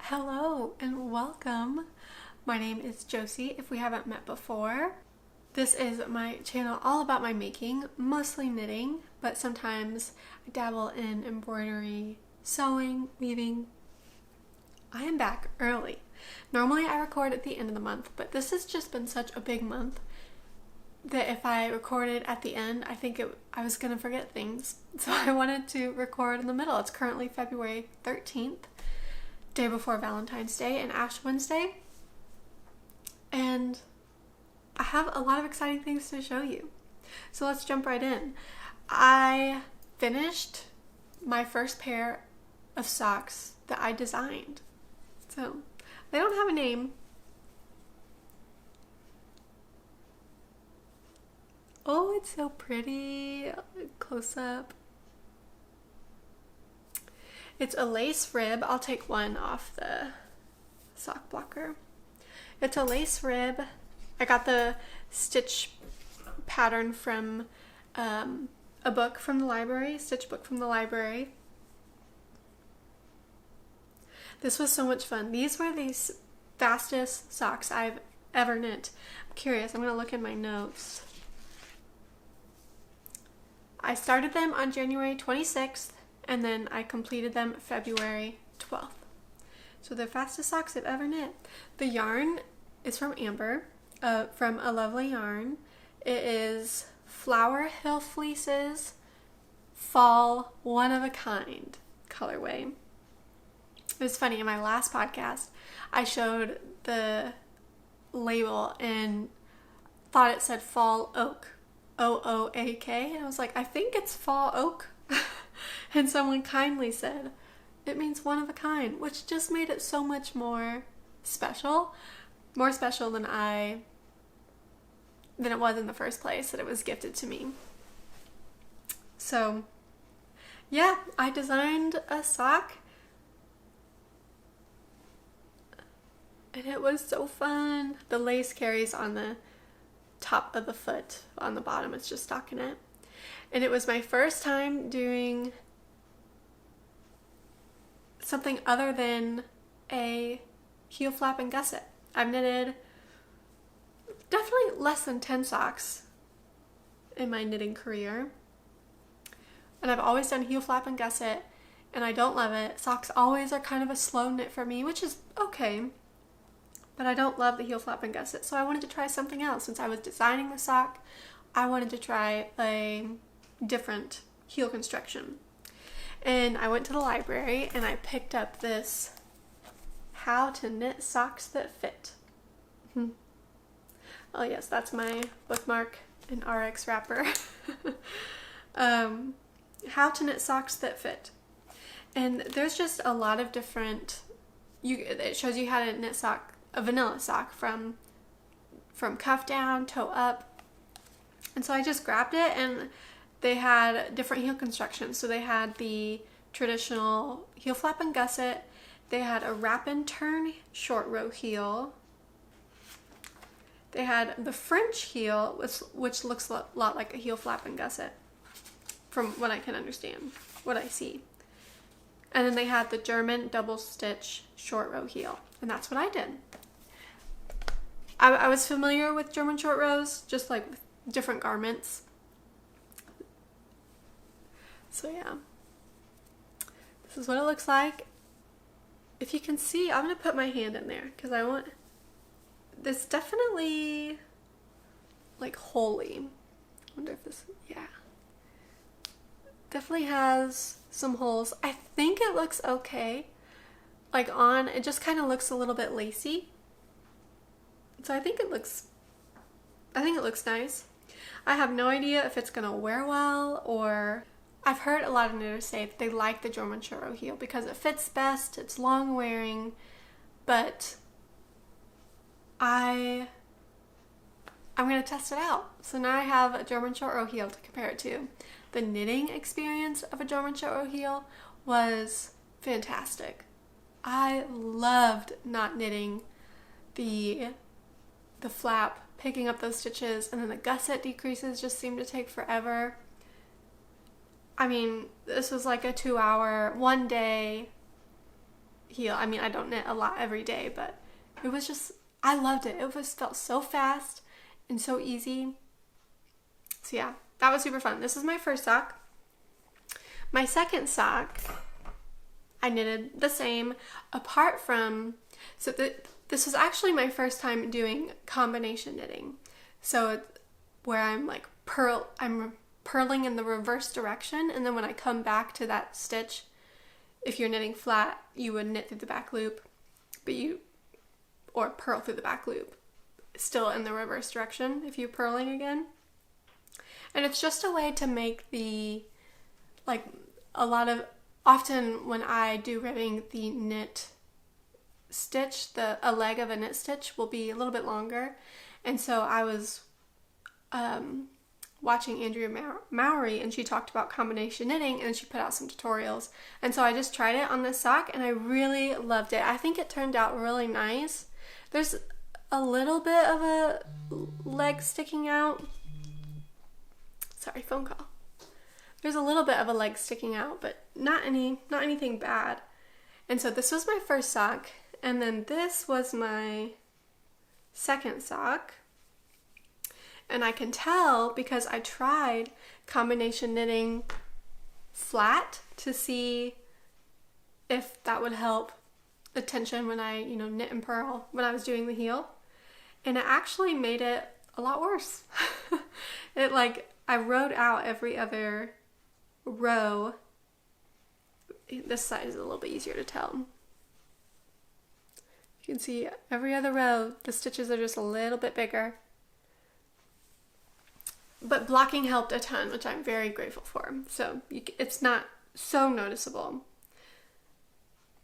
Hello and welcome. My name is Josie, if we haven't met before. This is my channel all about my making, mostly knitting, but sometimes I dabble in embroidery, sewing, weaving. I am back early. Normally I record at the end of the month, but this has just been such a big month that if I recorded at the end, I was going to forget things. So I wanted to record in the middle. It's currently February 13th. Day before Valentine's Day and Ash Wednesday, and I have a lot of exciting things to show you. So let's jump right in. I finished my first pair of socks that I designed. So they don't have a name. Oh, it's so pretty. Close up. It's a lace rib. I'll take one off the sock blocker. It's a lace rib. I got the stitch pattern from a book from the library, stitch book from the library. This was so much fun. These were the fastest socks I've ever knit. I'm curious. I'm going to look in my notes. I started them on January 26th. And then I completed them February 12th. So the fastest socks I've ever knit. The yarn is from Amber, from A Lovely Yarn. It is Flower Hill Fleeces Fall One of a Kind colorway. It was funny, in my last podcast, I showed the label and thought it said Fall Oak, OOAK. And I was like, I think it's Fall Oak. And someone kindly said, it means one of a kind, which just made it so much more special. More special than it was in the first place, that it was gifted to me. So, yeah, I designed a sock. And it was so fun. The lace carries on the top of the foot. On the bottom, it's just stockinette. And it was my first time doing something other than a heel flap and gusset. I've knitted definitely less than 10 socks in my knitting career. And I've always done heel flap and gusset, and I don't love it. Socks always are kind of a slow knit for me, which is okay. But I don't love the heel flap and gusset, so I wanted to try something else. Since I was designing the sock, I wanted to try a different heel construction. And I went to the library and I picked up this How to Knit Socks That Fit. Oh yes, that's my bookmark and RX wrapper. How to Knit Socks That Fit. And there's just a lot of different, it shows you how to knit a vanilla sock from cuff down, toe up. And so I just grabbed it, and they had different heel constructions. So they had the traditional heel flap and gusset. They had a wrap and turn short row heel. They had the French heel, which looks a lot like a heel flap and gusset, from what I can understand, what I see. And then they had the German double stitch short row heel. And that's what I did. I was familiar with German short rows, just like with different garments. So yeah, this is what it looks like. If you can see, I'm going to put my hand in there because I want, this definitely like holy. I wonder if this, yeah. Definitely has some holes. I think it looks okay. Like on, it just kind of looks a little bit lacy. So I think it looks nice. I have no idea if it's gonna wear well, or I've heard a lot of knitters say that they like the German short row heel because it fits best, it's long wearing, but I'm gonna test it out. So now I have a German short row heel to compare it to. The knitting experience of a German short row heel was fantastic. I loved not knitting the flap, picking up those stitches, and then the gusset decreases just seemed to take forever. I mean, this was like a 2-hour, one day heel. I mean, I don't knit a lot every day, but it was just, I loved it. It felt so fast and so easy. So yeah, that was super fun. This is my first sock. My second sock, I knitted the same, apart from, so this was actually my first time doing combination knitting. So where I'm like I'm purling in the reverse direction, and then when I come back to that stitch, if you're knitting flat, you would knit through the back loop, or purl through the back loop, still in the reverse direction if you're purling again. And it's just a way to make the, like, often when I do ribbing, the knit stitch, a leg of a knit stitch will be a little bit longer. And so I was watching Andrea Mowry, and she talked about combination knitting, and she put out some tutorials. And so I just tried it on this sock, and I really loved it. I think it turned out really nice. There's a little bit of a leg sticking out. Sorry, phone call. There's a little bit of a leg sticking out, but not anything bad. And so this was my first sock, and then this was my second sock. And I can tell because I tried combination knitting flat to see if that would help the tension when I, knit and purl when I was doing the heel. And it actually made it a lot worse. I wrote out every other row. This side is a little bit easier to tell. You can see every other row, the stitches are just a little bit bigger. But blocking helped a ton, which I'm very grateful for. So it's not so noticeable.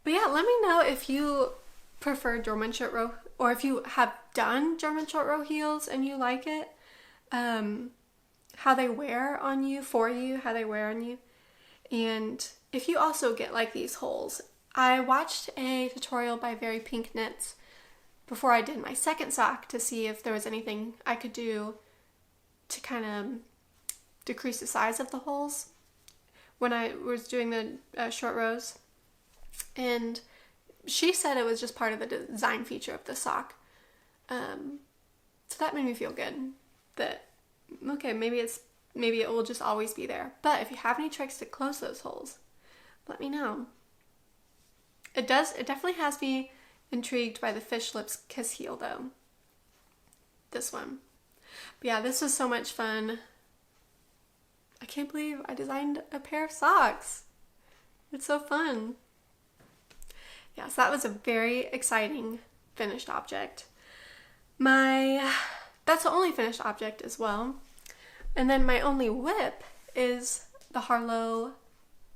But yeah, let me know if you prefer German short row, or if you have done German short row heels and you like it. How they wear on you, how they wear on you. And if you also get like these holes. I watched a tutorial by Very Pink Knits before I did my second sock to see if there was anything I could do to kind of decrease the size of the holes when I was doing the short rows. And she said it was just part of the design feature of the sock. So that made me feel good that, okay, maybe it will just always be there. But if you have any tricks to close those holes, let me know. It definitely has me intrigued by the Fish Lips Kiss heel though. This one. But yeah, this was so much fun. I can't believe I designed a pair of socks. It's so fun. Yeah, so that was a very exciting finished object. That's the only finished object as well. And then my only whip is the Harlow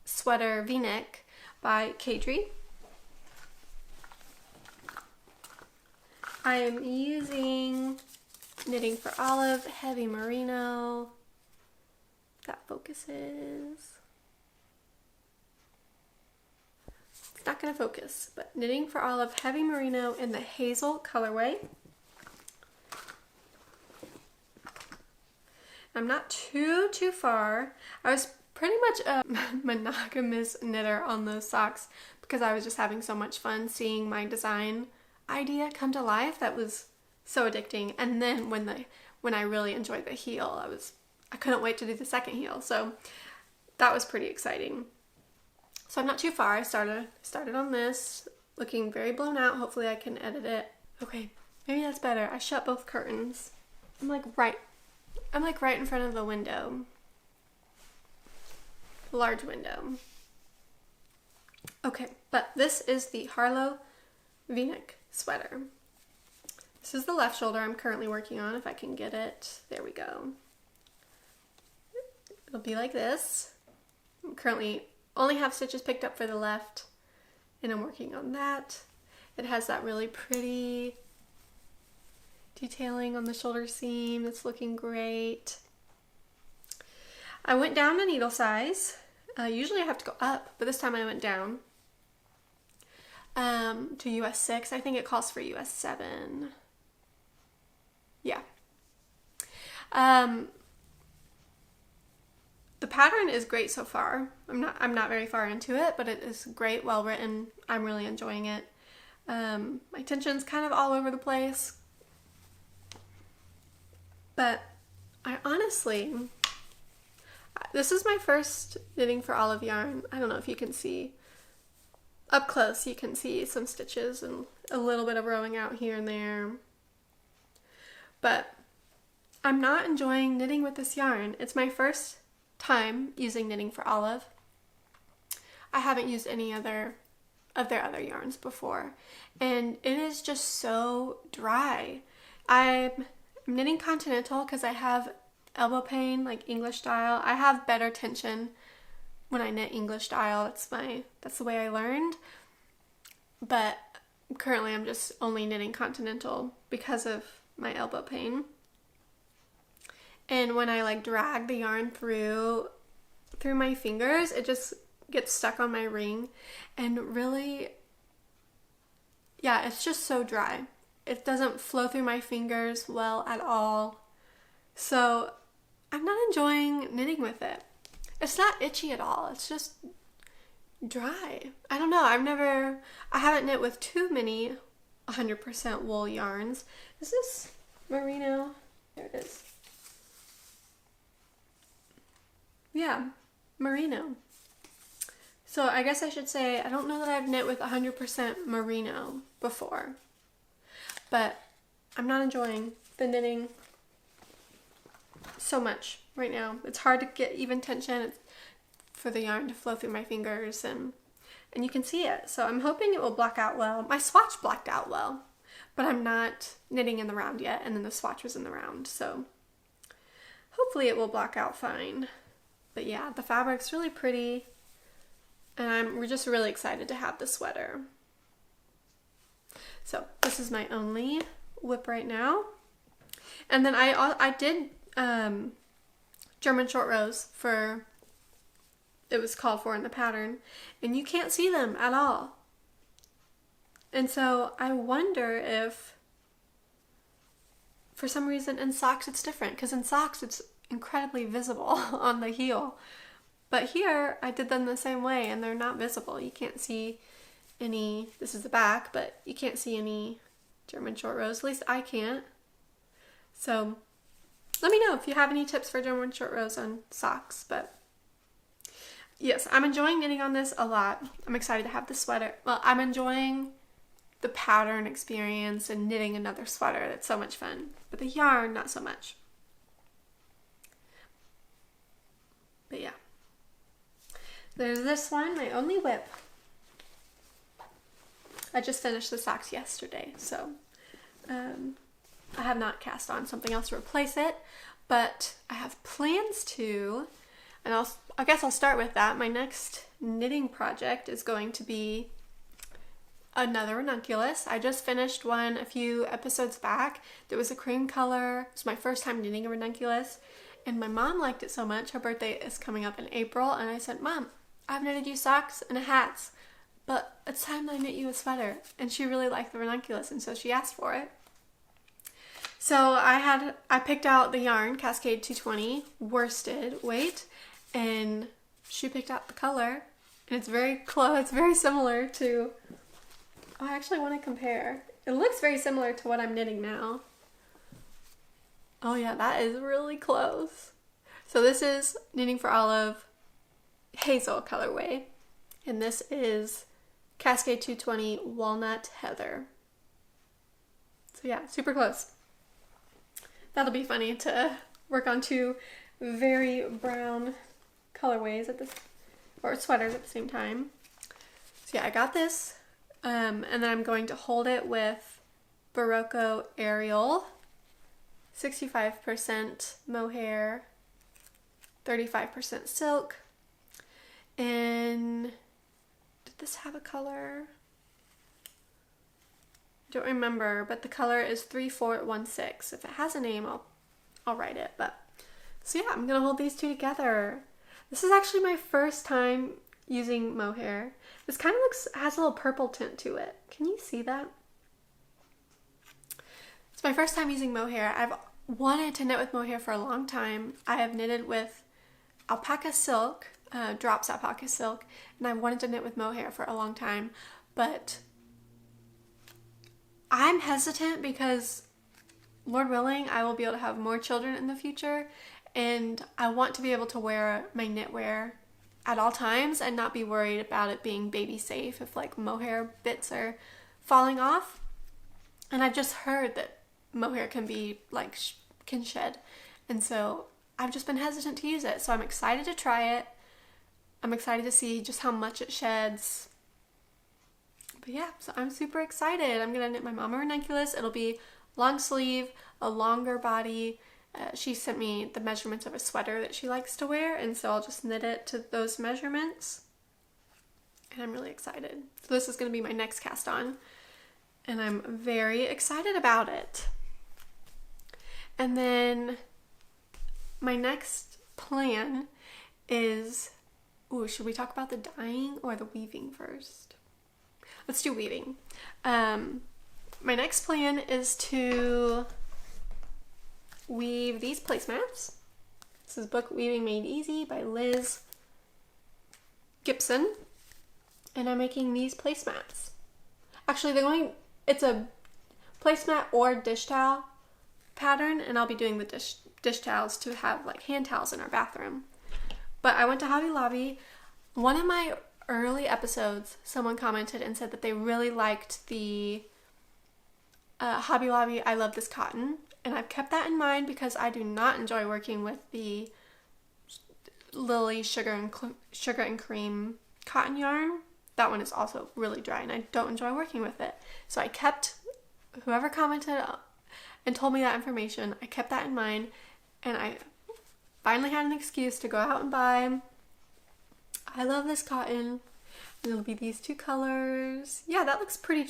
sweater V-neck by Kadri. I am using Knitting for Olive Heavy Merino. That focuses. It's not going to focus, but Knitting for Olive Heavy Merino in the Hazel colorway. I'm not too far. I was pretty much a monogamous knitter on those socks because I was just having so much fun seeing my design idea come to life. That was so addicting. And then when I really enjoyed the heel, I couldn't wait to do the second heel. So that was pretty exciting. So I'm not too far. I started on this, looking very blown out. Hopefully I can edit it. Okay, maybe that's better. I shut both curtains. I'm like right in front of the window. Large window. Okay, but this is the Harlow V-neck sweater. This is the left shoulder I'm currently working on, if I can get it. There we go. It'll be like this. I currently only have stitches picked up for the left, and I'm working on that. It has that really pretty detailing on the shoulder seam. It's looking great. I went down a needle size. Usually I have to go up, but this time I went down to US 6. I think it calls for US 7. Yeah. The pattern is great so far. I'm not very far into it, but it is great, well written. I'm really enjoying it. My tension's kind of all over the place, but I honestly, this is my first knitting for olive yarn. I don't know if you can see up close. You can see some stitches and a little bit of rowing out here and there, but I'm not enjoying knitting with this yarn. It's my first time using knitting for olive. I haven't used any other of their other yarns before, and it is just so dry. I'm knitting continental because I have elbow pain, like English style. I have better tension when I knit English style. That's the way I learned. But currently I'm just only knitting continental because of my elbow pain. And when I like drag the yarn through my fingers, it just gets stuck on my ring, and really, yeah, it's just so dry. It doesn't flow through my fingers well at all. So I'm not enjoying knitting with it. It's not itchy at all. It's just dry. I don't know. I haven't knit with too many 100% wool yarns. Is this Merino? There it is. Yeah, Merino. So I guess I should say I don't know that I've knit with 100% Merino before, but I'm not enjoying the knitting so much right now. It's hard to get even tension for the yarn to flow through my fingers, and you can see it. So I'm hoping it will block out well. My swatch blocked out well, but I'm not knitting in the round yet, and then the swatch was in the round, so hopefully it will block out fine. But yeah, the fabric's really pretty, and we're just really excited to have the sweater. So this is my only whip right now. And then I did German short rows for, it was called for in the pattern, and you can't see them at all. And so I wonder if for some reason in socks it's different, because in socks it's incredibly visible on the heel. But here I did them the same way, and they're not visible. You can't see any, this is the back, but you can't see any German short rows. At least I can't. So let me know if you have any tips for German short rows on socks. But yes, I'm enjoying knitting on this a lot. I'm excited to have the sweater. Well, I'm enjoying the pattern experience and knitting another sweater. That's so much fun. But the yarn, not so much. But yeah. There's this one, my only whip. I just finished the socks yesterday, so I have not cast on something else to replace it, but I have plans to, and I guess I'll start with that. My next knitting project is going to be another ranunculus. I just finished one a few episodes back. There was a cream color. It was my first time knitting a ranunculus, and my mom liked it so much. Her birthday is coming up in April, and I said, Mom, I've knitted you socks and hats, but it's time that I knit you a sweater. And she really liked the ranunculus, and so she asked for it. So I picked out the yarn, Cascade 220 worsted weight, and she picked out the color, and it's very close. It's very similar to, I actually want to compare. It looks very similar to what I'm knitting now. Oh yeah, that is really close. So this is Knitting for Olive Hazel colorway, and this is Cascade 220 Walnut Heather. So yeah, super close. That'll be funny to work on two very brown colorways or sweaters at the same time. So yeah, I got this, and then I'm going to hold it with Barocco Ariel, 65% mohair, 35% silk. And did this have a color? I don't remember, but the color is 3416. If it has a name, I'll write it. But so yeah, I'm gonna hold these two together. This is actually my first time using mohair. This kind of has a little purple tint to it. Can you see that? It's my first time using mohair. I've wanted to knit with mohair for a long time. I have knitted with alpaca silk, drops alpaca silk, and I wanted to knit with mohair for a long time, but I'm hesitant because Lord willing, I will be able to have more children in the future, and I want to be able to wear my knitwear at all times and not be worried about it being baby safe if like mohair bits are falling off. And I've just heard that mohair can be like can shed, and so I've just been hesitant to use it. So I'm excited to try it. I'm excited to see just how much it sheds. But yeah, so I'm super excited. I'm gonna knit my mom a ranunculus. It'll be long sleeve, a longer body. She sent me the measurements of a sweater that she likes to wear, and so I'll just knit it to those measurements. And I'm really excited. So this is going to be my next cast on, and I'm very excited about it. And then my next plan is, should we talk about the dyeing or the weaving first? Let's do weaving. My next plan is to weave these placemats. This is Book Weaving Made Easy by Liz Gibson. And I'm making these placemats. Actually, it's a placemat or dish towel pattern, and I'll be doing the dish towels to have like hand towels in our bathroom. But I went to Hobby Lobby. One of my early episodes, someone commented and said that they really liked the Hobby Lobby I Love This Cotton, and I've kept that in mind because I do not enjoy working with the Lily Sugar and Cream cotton yarn. That one is also really dry and I don't enjoy working with it. So I kept, whoever commented and told me that information, I kept that in mind, and I finally had an excuse to go out and buy I Love This Cotton, and it'll be these two colors. Yeah, that looks pretty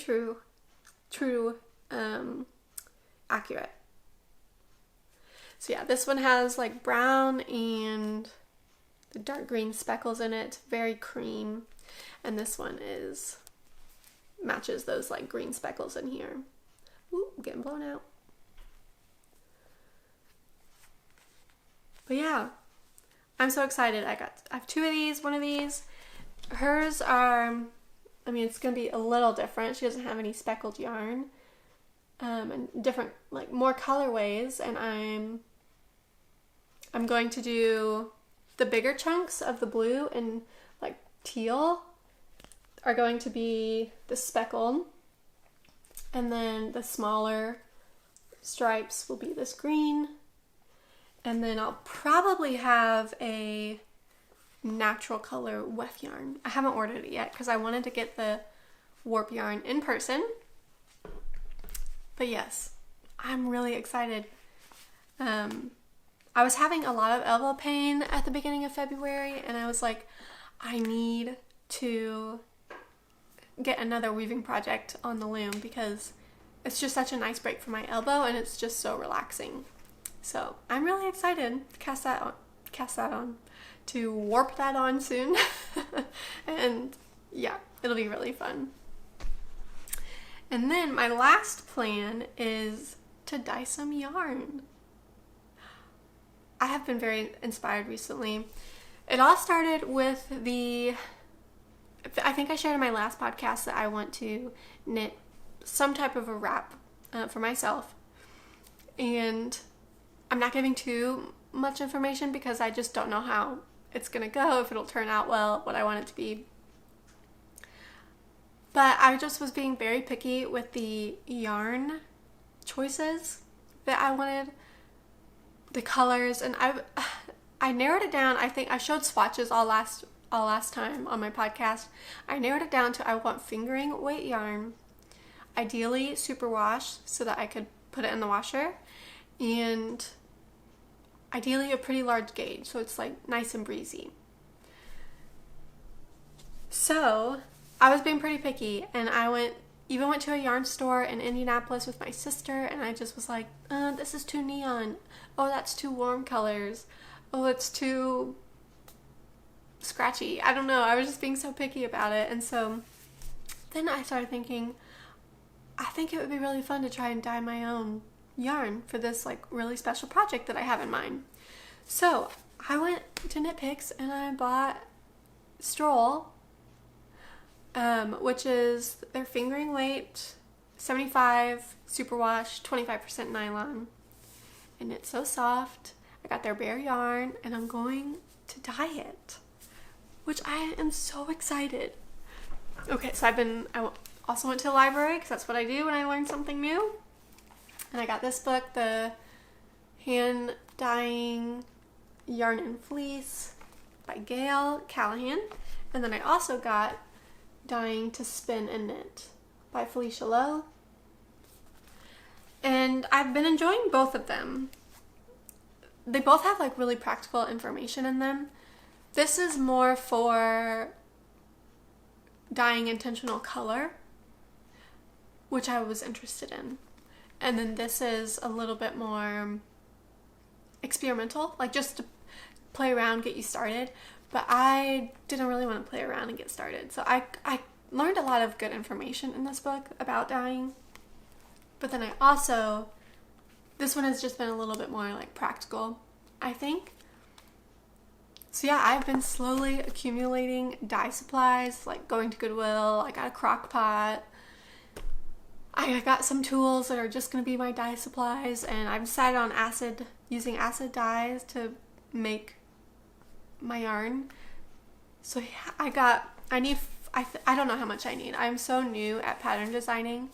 accurate. So yeah, this one has like brown and the dark green speckles in it, very cream. And this one matches those like green speckles in here. Ooh, I'm getting blown out. But yeah, I'm so excited. I have two of these, one of these. Hers are, it's gonna be a little different. She doesn't have any speckled yarn. And different, like more colorways, and I'm going to do the bigger chunks of the blue and like teal are going to be the speckled, and then the smaller stripes will be this green, and then I'll probably have a natural color weft yarn. I haven't ordered it yet because I wanted to get the warp yarn in person. But yes, I'm really excited. I was having a lot of elbow pain at the beginning of February, and I was like, I need to get another weaving project on the loom because it's just such a nice break for my elbow, and it's just so relaxing. So I'm really excited to cast that on, to warp that on soon. And yeah, it'll be really fun. And then my last plan is to dye some yarn. I have been very inspired recently. It all started with I think I shared in my last podcast that I want to knit some type of a wrap for myself. And I'm not giving too much information because I just don't know how it's going to go, if it'll turn out well, what I want it to be. But I just was being very picky with the yarn choices that I wanted, the colors, and I narrowed it down. I think I showed swatches all last time on my podcast. I narrowed it down to I want fingering weight yarn, ideally superwash so that I could put it in the washer, and ideally a pretty large gauge so it's like nice and breezy. So I was being pretty picky, and I went to a yarn store in Indianapolis with my sister, and I just was like, this is too neon. Oh, that's too warm colors. Oh, it's too scratchy. I don't know. I was just being so picky about it. And so then I started thinking, I think it would be really fun to try and dye my own yarn for this like really special project that I have in mind. So I went to Knit Picks and I bought Stroll, which is their fingering weight, 75 superwash, 25% nylon, and it's so soft. I got their bare yarn and I'm going to dye it, which I am so excited. Okay, so I also went to the library because that's what I do when I learn something new. And I got this book, the Hand Dyeing Yarn and Fleece by Gail Callahan. And then I also got Dyeing to Spin and Knit by Felicia Lowe. And I've been enjoying both of them. They both have like really practical information in them. This is more for dyeing intentional color, which I was interested in. And then this is a little bit more experimental, like just to play around, get you started. But I didn't really want to play around and get started. So I learned a lot of good information in this book about dyeing. But then this one has just been a little bit more like practical, I think. So yeah, I've been slowly accumulating dye supplies, like going to Goodwill. I got a crock pot. I got some tools that are just going to be my dye supplies, and I've decided on using acid dyes to make my yarn. So yeah, I don't know how much I need. I'm so new at pattern designing,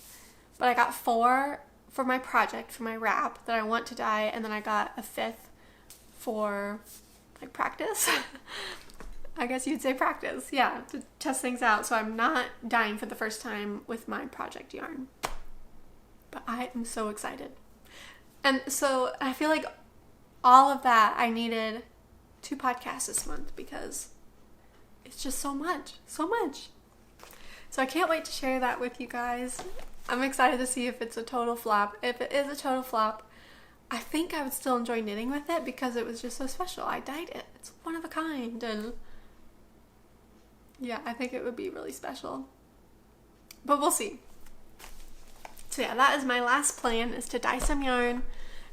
but I got 4 for my project, for my wrap that I want to dye, and then I got a 5th for like practice. I guess you'd say practice, yeah, to test things out. So I'm not dyeing for the first time with my project yarn. But I am so excited. And so I feel like all of that, I needed 2 podcasts this month because it's just so much. So I can't wait to share that with you guys. I'm excited to see if it's a total flop. If it is a total flop, I think I would still enjoy knitting with it because it was just so special. I dyed it. It's one of a kind. And yeah, I think it would be really special. But we'll see. So yeah, that is my last plan, is to dye some yarn,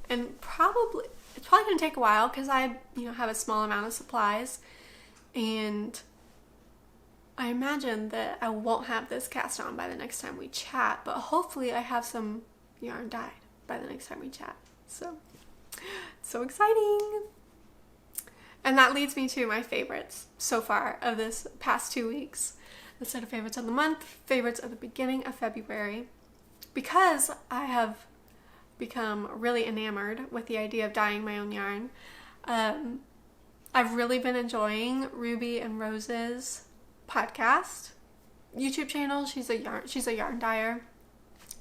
and it's probably going to take a while because I have a small amount of supplies, and I imagine that I won't have this cast on by the next time we chat, but hopefully I have some yarn dyed by the next time we chat. So exciting. And that leads me to my favorites so far of this past 2 weeks. Instead of favorites of the month, favorites of the beginning of February. Because I have become really enamored with the idea of dyeing my own yarn, I've really been enjoying Ruby and Rose's podcast, YouTube channel. She's a yarn dyer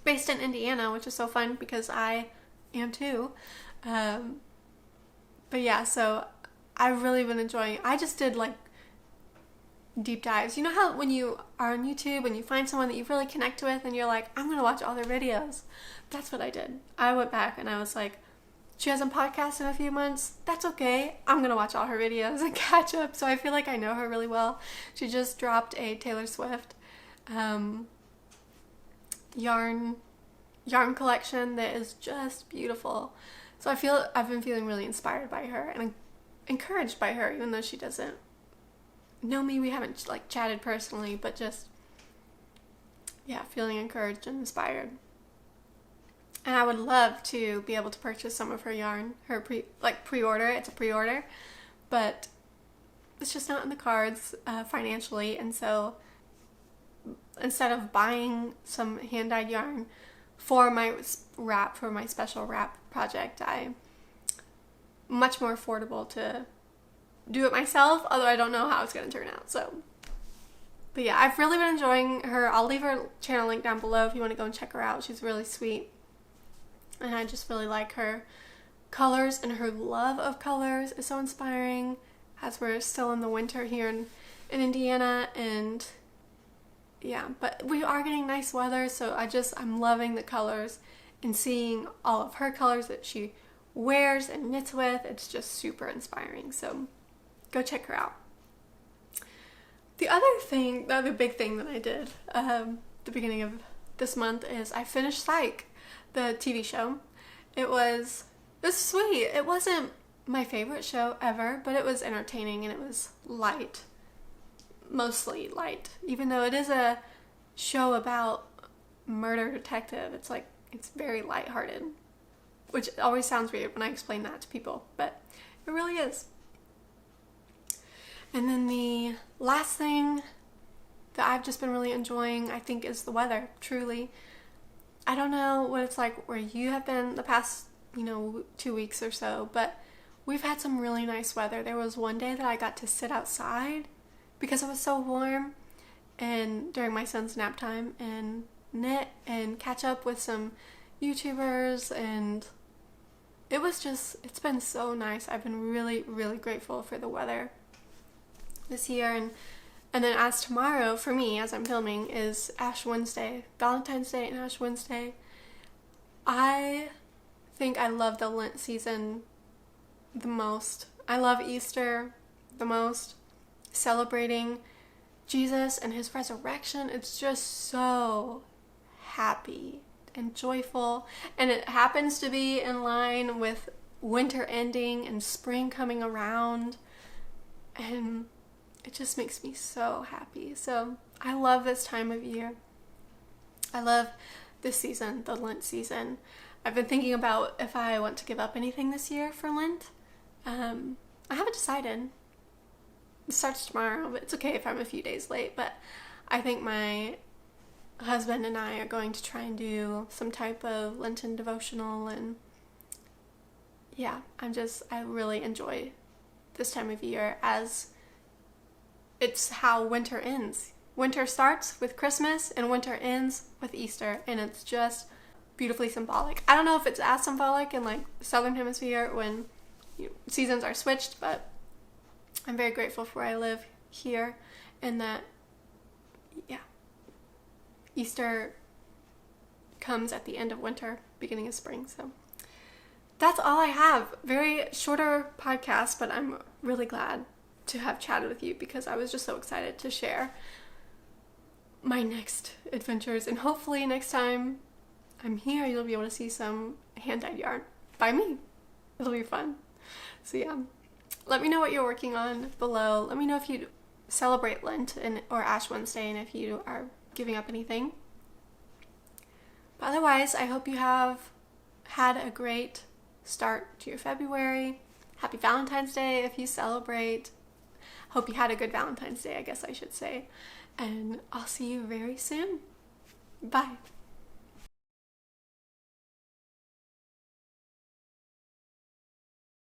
based in Indiana, which is so fun because I am too. But yeah, so I've really been enjoying. I just did like deep dives. You know how when you are on YouTube and you find someone that you really connect with and you're like, I'm gonna watch all their videos? That's what I did. I went back and I was like, she hasn't podcasted in a few months. That's okay. I'm gonna watch all her videos and catch up. So I feel like I know her really well. She just dropped a Taylor Swift yarn collection that is just beautiful. So I've been feeling really inspired by her and encouraged by her, even though she doesn't know me. We haven't like chatted personally, but just feeling encouraged and inspired. And I would love to be able to purchase some of her yarn, her pre-order. It's a pre-order, but it's just not in the cards financially. And so instead of buying some hand-dyed yarn for my special wrap project, much more affordable to do it myself, although I don't know how it's going to turn out. But yeah, I've really been enjoying her. I'll leave her channel link down below if you want to go and check her out. She's really sweet. And I just really like her colors, and her love of colors is so inspiring as we're still in the winter here in Indiana. And yeah, but we are getting nice weather, so I'm loving the colors and seeing all of her colors that she wears and knits with. It's just super inspiring. So go check her out. The other big thing that I did the beginning of this month is I finished Psych, the TV show. It was sweet. It wasn't my favorite show ever, but it was entertaining and it was light. Mostly light. Even though it is a show about murder detective, it's very lighthearted. Which always sounds weird when I explain that to people, but it really is. And then the last thing that I've just been really enjoying, I think, is the weather, truly. I don't know what it's like where you have been the past, 2 weeks or so, but we've had some really nice weather. There was one day that I got to sit outside because it was so warm, and during my son's nap time, and knit and catch up with some YouTubers, and it's been so nice. I've been really, really grateful for the weather this year. And then as tomorrow, for me, as I'm filming, is Ash Wednesday, Valentine's Day and Ash Wednesday. I think I love the Lent season the most. I love Easter the most. Celebrating Jesus and his resurrection. It's just so happy and joyful. And it happens to be in line with winter ending and spring coming around. And it just makes me so happy. So I love this time of year. I love this season, the Lent season. I've been thinking about if I want to give up anything this year for Lent. I haven't decided. It starts tomorrow, but it's okay if I'm a few days late. But I think my husband and I are going to try and do some type of Lenten devotional. And yeah, I really enjoy this time of year, as it's how winter ends. Winter starts with Christmas and winter ends with Easter, and it's just beautifully symbolic. I don't know if it's as symbolic in like the Southern Hemisphere when seasons are switched, but I'm very grateful for where I live here, and that, Easter comes at the end of winter, beginning of spring. So that's all I have. Very shorter podcast, but I'm really glad to have chatted with you because I was just so excited to share my next adventures, and hopefully next time I'm here you'll be able to see some hand-dyed yarn by me. It'll be fun. So yeah, let me know what you're working on below. Let me know if you celebrate Lent or Ash Wednesday and if you are giving up anything. But otherwise, I hope you have had a great start to your February. Happy Valentine's Day if you celebrate. Hope you had a good Valentine's Day, I guess I should say. And I'll see you very soon. Bye.